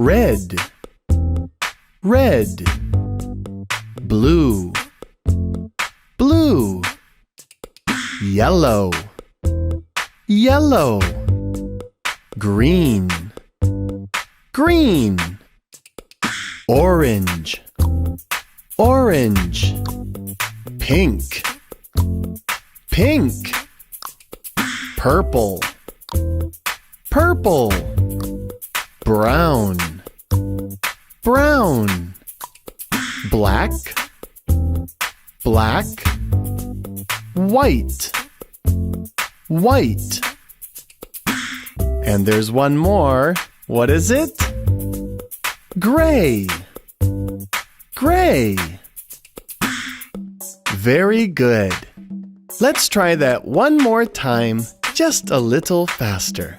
red, red. Blue, blue. Yellow, yellow. Green, green. Orange, orange. Pink, pink. Purple, purple. Brown, brown. Black, black. White, white. And there's one more. What is it? Gray, gray. Very good. Let's try that one more time, just a little faster.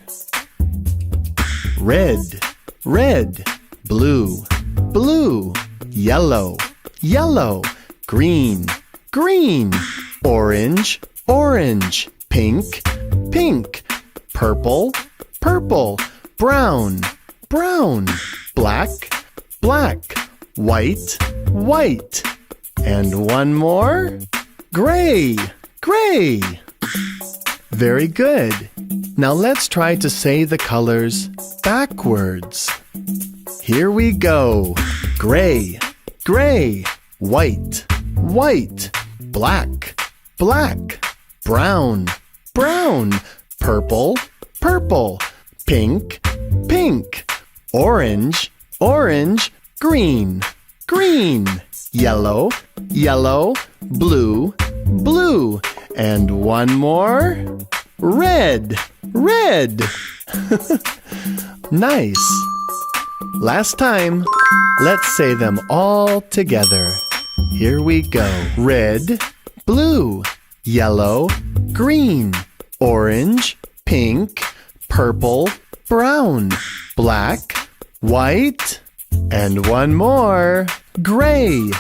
Red, red. Blue, blue. Yellow, yellow. Green, green. Orange, orange. Pink, pink. Purple, purple. Brown, brown. Black, black. White, white. And one more. Gray, gray. Very good. Now let's try to say the colors backwards. Here we go. Gray, gray. White, white. Black, black. Brown, brown. Purple, purple. Pink, pink. Orange, orange. Green, green. Yellow, yellow. Blue, blue. And one more. Red, red. Nice. Last time. Let's say them all together. Here we go. Red, blue, yellow, green, orange, pink, purple, brown, black, white, and one more. Gray,